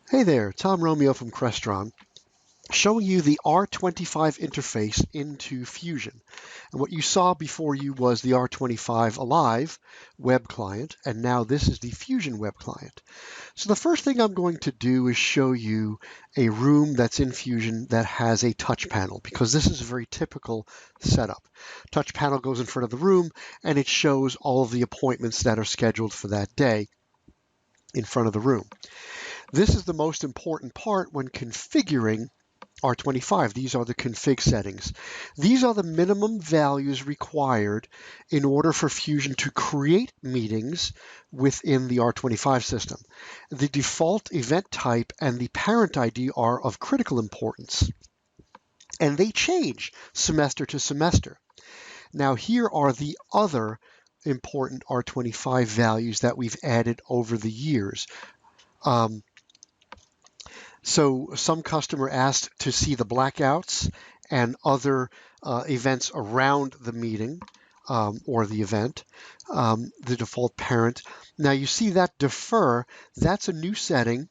Hey there, Tom Romeo from Crestron, showing you the R25 interface into Fusion. And what you saw before you was the R25 Alive web client, and now this is the Fusion web client. So the first thing I'm going to do is show you a room that's in Fusion that has a touch panel, because this is a very typical setup. Touch panel goes in front of the room, and it shows all of the appointments that are scheduled for that day in front of the room. This is the most important part when configuring R25. These are the config settings. These are the minimum values required in order for Fusion to create meetings within the R25 system. The default event type and the parent ID are of critical importance, and they change semester to semester. Now, here are the other important R25 values that we've added over the years. So some customer asked to see the blackouts and other events around the meeting or the event, the default parent. Now you see that defer, that's a new setting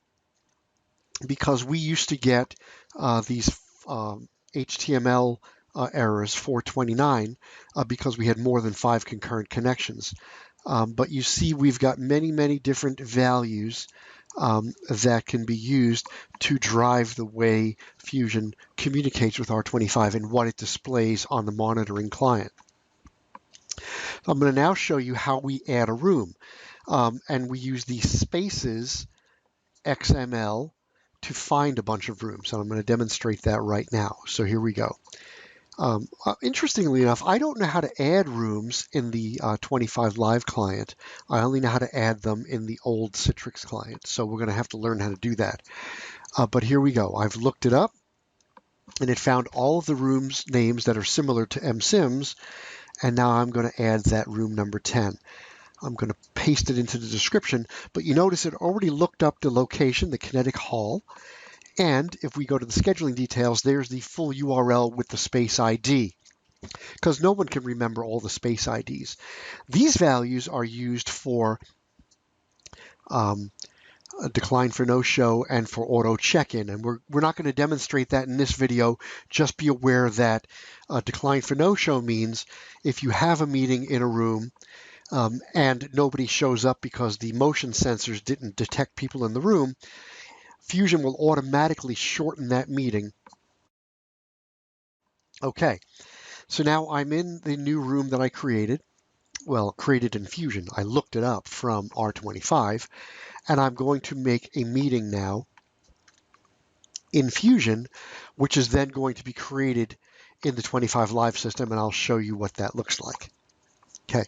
because we used to get these HTML errors 429 because we had more than 5 concurrent connections. But you see we've got many different values that can be used to drive the way Fusion communicates with R25 and what it displays on the monitoring client. So I'm going to now show you how we add a room. And we use the spaces XML to find a bunch of rooms. And I'm going to demonstrate that right now. So here we go. Interestingly enough, I don't know how to add rooms in the 25 Live client. I only know how to add them in the old Citrix client. So we're going to have to learn how to do that. But here we go. I've looked it up, and it found all of the rooms names that are similar to MSIMs. And now I'm going to add that room number 10. I'm going to paste it into the description. But you notice it already looked up the location, the Kinetic Hall. And if we go to the scheduling details, there's the full URL with the space ID, because no one can remember all the space IDs. These values are used for a decline for no-show and for auto check-in. And we're not going to demonstrate that in this video. Just be aware that decline for no-show means if you have a meeting in a room and nobody shows up because the motion sensors didn't detect people in the room, Fusion will automatically shorten that meeting. Okay, so now I'm in the new room that I created. Well, created in Fusion. I looked it up from R25, and I'm going to make a meeting now in Fusion, which is then going to be created in the 25 Live system, and I'll show you what that looks like. Okay.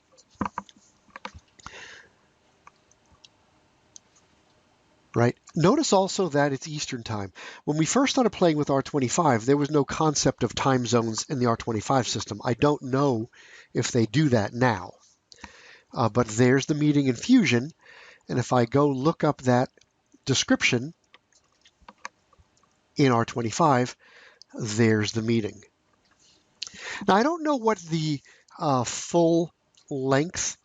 Right. Notice also that it's Eastern time. When we first started playing with R25, there was no concept of time zones in the R25 system. I don't know if they do that now. But there's the meeting in Fusion. And if I go look up that description in R25, there's the meeting. Now, I don't know what the full length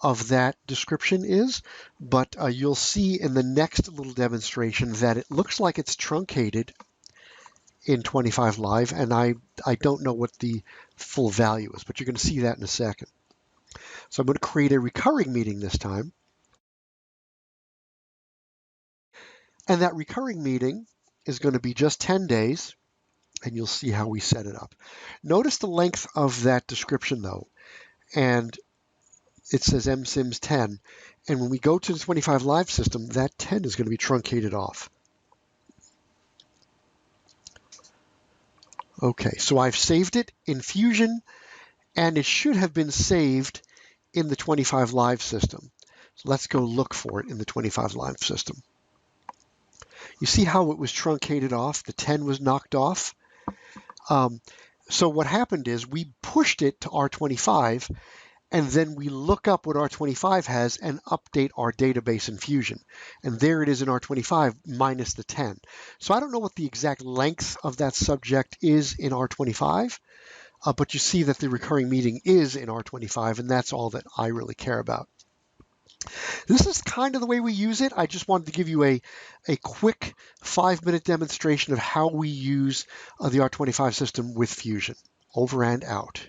of that description is, but you'll see in the next little demonstration that it looks like it's truncated in 25 Live, and I don't know what the full value is, but you're going to see that in a second. So I'm going to create a recurring meeting this time. And that recurring meeting is going to be just 10 days, and you'll see how we set it up. Notice the length of that description, though, and it says MSIMs 10. And when we go to the 25 Live system, that 10 is going to be truncated off. Okay, so I've saved it in Fusion, and it should have been saved in the 25 Live system. So let's go look for it in the 25 Live system. You see how it was truncated off? The 10 was knocked off. So what happened is we pushed it to R25, and then we look up what R25 has and update our database in Fusion. And there it is in R25 minus the 10. So I don't know what the exact length of that subject is in R25, but you see that the recurring meeting is in R25, and that's all that I really care about. This is kind of the way we use it. I just wanted to give you a quick 5-minute demonstration of how we use the R25 system with Fusion. Over and out.